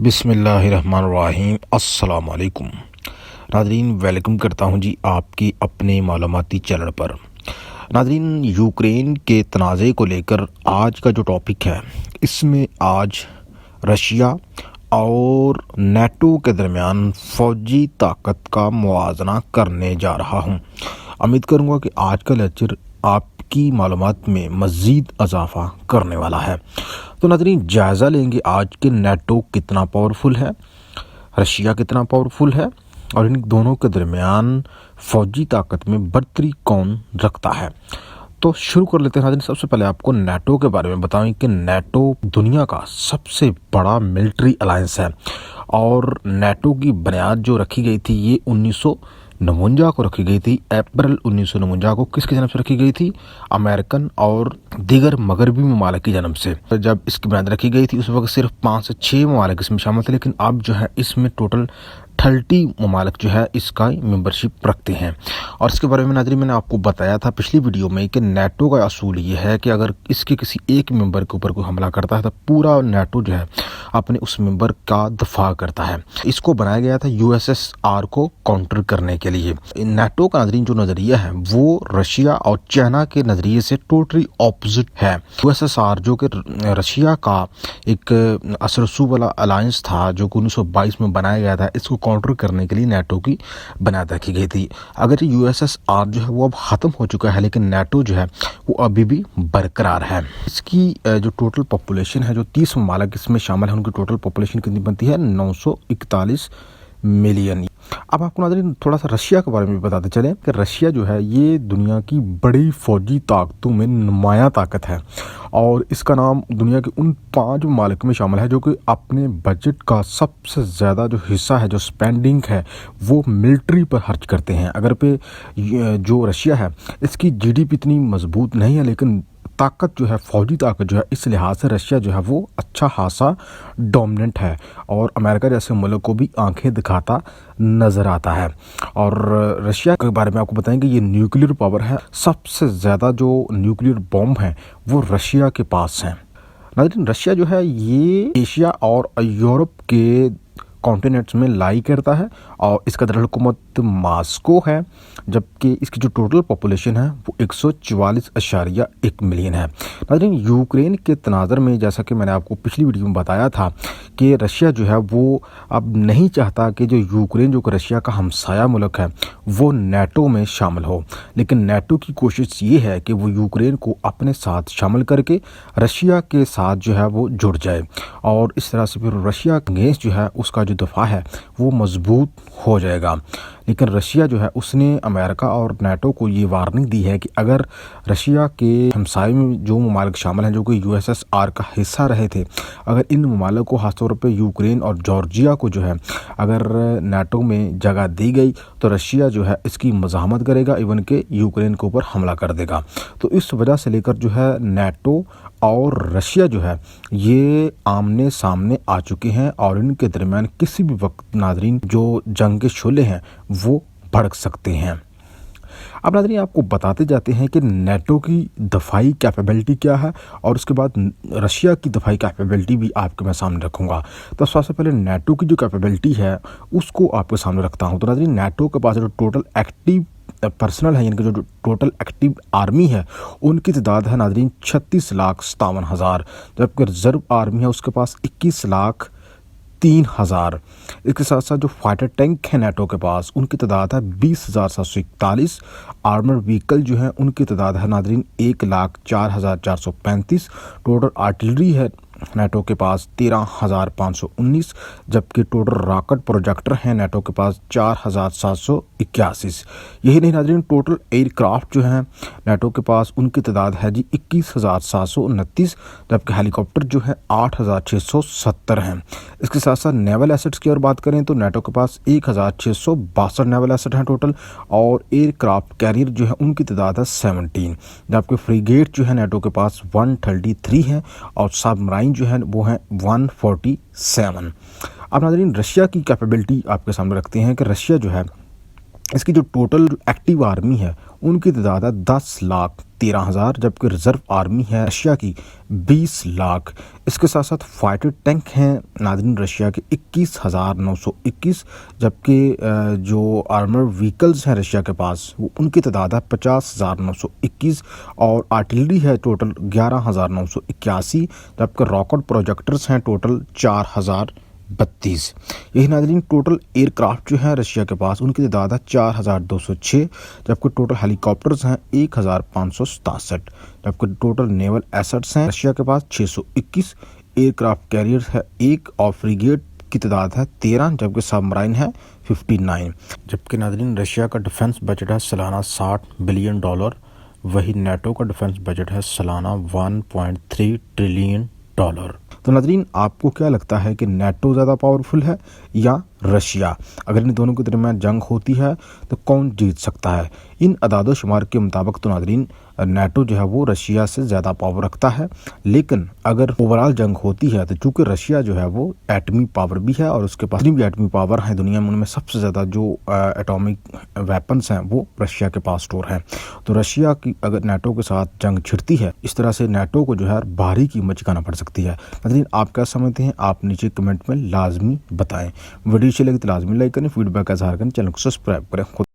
بسم اللہ الرحمن الرحیم۔ السلام علیکم ناظرین، ویلکم کرتا ہوں جی آپ کی اپنے معلوماتی چینل پر۔ ناظرین، یوکرین کے تنازع کو لے کر آج کا جو ٹاپک ہے، اس میں آج رشیا اور نیٹو کے درمیان فوجی طاقت کا موازنہ کرنے جا رہا ہوں۔ امید کروں گا کہ آج کا لیکچر آپ کی معلومات میں مزید اضافہ کرنے والا ہے۔ تو ناظرین، جائزہ لیں گے آج کے نیٹو کتنا پاورفل ہے، رشیا کتنا پاورفل ہے، اور ان دونوں کے درمیان فوجی طاقت میں برتری کون رکھتا ہے۔ تو شروع کر لیتے ہیں ناظرین۔ سب سے پہلے آپ کو نیٹو کے بارے میں بتائیں کہ نیٹو دنیا کا سب سے بڑا ملٹری الائنس ہے، اور نیٹو کی بنیاد جو رکھی گئی تھی یہ 1949 کو رکھی گئی تھی۔ اپریل 1949 کو کس کی جانب سے رکھی گئی تھی؟ امریکن اور دیگر مغربی ممالک کی جانب سے۔ جب اس کی بنیاد رکھی گئی تھی اس وقت صرف 5 سے 6 ممالک اس میں شامل تھے، لیکن اب جو ہے اس میں ٹوٹل 30 ممالک جو ہے اس کا ممبرشپ رکھتے ہیں۔ اور اس کے بارے میں ناظرین میں نے آپ کو بتایا تھا پچھلی ویڈیو میں کہ نیٹو کا اصول یہ ہے کہ اگر اس کے کسی ایک ممبر کے اوپر کوئی حملہ کرتا ہے تو پورا نیٹو جو ہے اپنے اس ممبر کا دفاع کرتا ہے۔ اس کو بنایا گیا تھا USSR کو کاؤنٹر کرنے کے لیے۔ نیٹو کا ناظرین جو نظریہ ہے وہ رشیا اور چائنا کے نظریے سے ٹوٹلی اپوزٹ ہے۔ USSR جو کہ رشیا کا ایک اثر رسوخ والا الائنس تھا جو کہ 1922 میں بنایا گیا تھا، اس کو کاؤنٹر کرنے کے لیے نیٹو کی بنیاد رکھی گئی تھی۔ اگر USSR جو ہے وہ اب ختم ہو چکا ہے، لیکن نیٹو جو ہے وہ ابھی بھی برقرار ہے۔ اس کی جو ٹوٹل پاپولیشن ہے، جو 30 ممالک اس میں شامل ہیں، ان کی ٹوٹل پاپولیشن کتنی بنتی ہے؟ 941 ملین۔ اب آپ کو ناظرین تھوڑا سا رشیا کے بارے میں بتاتے چلیں کہ رشیا جو ہے یہ دنیا کی بڑی فوجی طاقتوں میں نمایاں طاقت ہے، اور اس کا نام دنیا کے ان 5 ممالک میں شامل ہے جو کہ اپنے بجٹ کا سب سے زیادہ جو حصہ ہے، جو سپینڈنگ ہے، وہ ملٹری پر خرچ کرتے ہیں۔ اگر پہ جو رشیا ہے اس کی GDP اتنی مضبوط نہیں ہے، لیکن طاقت جو ہے، فوجی طاقت جو ہے، اس لحاظ سے رشیا جو ہے وہ اچھا خاصا ڈومیننٹ ہے، اور امریکہ جیسے ملک کو بھی آنکھیں دکھاتا نظر آتا ہے۔ اور رشیا کے بارے میں آپ کو بتائیں کہ یہ نیوکلیر پاور ہے، سب سے زیادہ جو نیوکلیر بوم ہیں وہ رشیا کے پاس ہیں۔ ناظرین، رشیا جو ہے یہ ایشیا اور یورپ کے کانٹیننٹس میں لائی کرتا ہے، اور اس کا دارالحکومت ماسکو ہے، جبکہ اس کی جو ٹوٹل پاپولیشن ہے وہ 144.1 ملین ہے۔ ناظرین، یوکرین کے تناظر میں جیسا کہ میں نے آپ کو پچھلی ویڈیو میں بتایا تھا کہ رشیا جو ہے وہ اب نہیں چاہتا کہ جو یوکرین جو کہ رشیا کا ہمسایہ ملک ہے وہ نیٹو میں شامل ہو، لیکن نیٹو کی کوشش یہ ہے کہ وہ یوکرین کو اپنے ساتھ شامل کر کے رشیا کے ساتھ جو ہے وہ جڑ جائے، اور اس طرح سے پھر رشیا کے اگینسٹ جو ہے اس کا جو دفاع ہے وہ مضبوط ہو جائے گا۔ لیکن رشیا جو ہے اس نے امریکہ اور نیٹو کو یہ وارننگ دی ہے کہ اگر رشیا کے ہمسائے میں جو ممالک شامل ہیں جو کہ USSR کا حصہ رہے تھے، اگر ان ممالک کو خاص طور پہ یوکرین اور جارجیا کو جو ہے اگر نیٹو میں جگہ دی گئی تو رشیا جو ہے اس کی مزاحمت کرے گا، ایون کہ یوکرین کے اوپر حملہ کر دے گا۔ تو اس وجہ سے لے کر جو ہے نیٹو اور رشیا جو ہے یہ آمنے سامنے آ چکے ہیں، اور ان کے درمیان کسی بھی وقت ناظرین جو جنگ کے شعلے ہیں وہ بھڑک سکتے ہیں۔ اب ناظرین آپ کو بتاتے جاتے ہیں کہ نیٹو کی دفاعی کیپیبلٹی کیا ہے، اور اس کے بعد رشیا کی دفاعی کیپیبلٹی بھی آپ کے میں سامنے رکھوں گا۔ تو سب سے پہلے نیٹو کی جو کیپیبلٹی ہے اس کو آپ کے سامنے رکھتا ہوں۔ تو ناظرین، نیٹو کے پاس جو ٹوٹل ایکٹیو پرسنل ہے، یعنی کہ جو ٹوٹل ایکٹیو آرمی ہے ان کی تعداد ہے ناظرین 36,57,000، جبکہ ریزرو آرمی ہے اس کے پاس 21,03,000۔ اس کے ساتھ ساتھ جو فائٹر ٹینک ہیں نیٹو کے پاس ان کی تعداد ہے 20,741۔ آرمر وہیکل جو ہیں ان کی تعداد ہے ناظرین 1,04,435۔ ٹوٹل آرٹلری ہے نیٹو کے پاس 13,519، جبکہ ٹوٹل راکٹ پروجیکٹر ہیں نیٹو کے پاس 4,781۔ یہی نہیں ناظرین، ٹوٹل ایئر کرافٹ جو ہیں نیٹو کے پاس ان کی تعداد ہے 21,729، جبکہ ہیلی کاپٹر جو ہے 8,670 ہیں۔ اس کے ساتھ ساتھ نیول ایسٹس کی اور بات کریں تو نیٹو کے پاس 1,662 نیول ایسٹ ہیں ٹوٹل، اور ایئر کرافٹ کیریئر جو ہے ان کی تعداد ہے 17، جبکہ فریگیٹ جو ہے نیٹو کے پاس 133 ہیں، اور سب مرائن جو ہے وہ ہیں 147۔ اب ناظرین رشیا کی کیپیبلٹی آپ کے سامنے رکھتے ہیں کہ رشیا جو ہے اس کی جو ٹوٹل ایکٹیو آرمی ہے ان کی تعداد ہے 13,000 جبکہ ریزرو آرمی ہے رشیا کی 20 لاکھ۔ اس کے ساتھ ساتھ فائٹر ٹینک ہیں ناظرین رشیا کے 21,921 جبکہ جو آرمر وہیکلز ہیں رشیا کے پاس وہ ان کی تعداد ہے 50,921 اور آرٹلری ہے ٹوٹل 11,981 جبکہ راکٹ پروجیکٹرز ہیں ٹوٹل 4,032۔ یہی ناظرین ٹوٹل ایئر کرافٹ جو ہیں رشیا کے پاس ان کی تعداد ہے 4,206 جبکہ ٹوٹل ہیلی کاپٹرز ہیں 1,567 جبکہ ٹوٹل نیول ایسٹس ہیں رشیا کے پاس 621۔ ایئر کرافٹ کیریئر ہے 1 اور فریگیٹ کی تعداد ہے 13 جبکہ سب مرائن ہے 59۔ جبکہ ناظرین رشیا کا ڈیفنس بجٹ ہے سالانہ $60 بلین، وہی نیٹو کا ڈیفنس بجٹ ہے سالانہ $1.3 ٹریلین۔ تو ناظرین آپ کو کیا لگتا ہے کہ نیٹو زیادہ پاورفل ہے یا رشیا؟ اگر ان دونوں کے درمیان جنگ ہوتی ہے تو کون جیت سکتا ہے؟ ان اعداد و شمار کے مطابق تو ناظرین نیٹو جو ہے وہ رشیا سے زیادہ پاور رکھتا ہے، لیکن اگر اوورال جنگ ہوتی ہے تو چونکہ رشیا جو ہے وہ ایٹمی پاور بھی ہے اور اس کے پاس بھی ایٹمی پاور ہیں دنیا میں، ان میں سب سے زیادہ جو ایٹامک ویپنز ہیں وہ رشیا کے پاس سٹور ہیں۔ تو رشیا کی اگر نیٹو کے ساتھ جنگ چھڑتی ہے اس طرح سے نیٹو کو جو ہے بھاری قیمت چکانا پڑ سکتی ہے۔ ناظرین آپ کیا سمجھتے ہیں؟ آپ نیچے کمنٹ میں لازمی بتائیں۔ ویڈیو اچھی لگی تو لازمی لائک کریں، فیڈ بیک کا اظہار کریں، چینل کو سبسکرائب کریں۔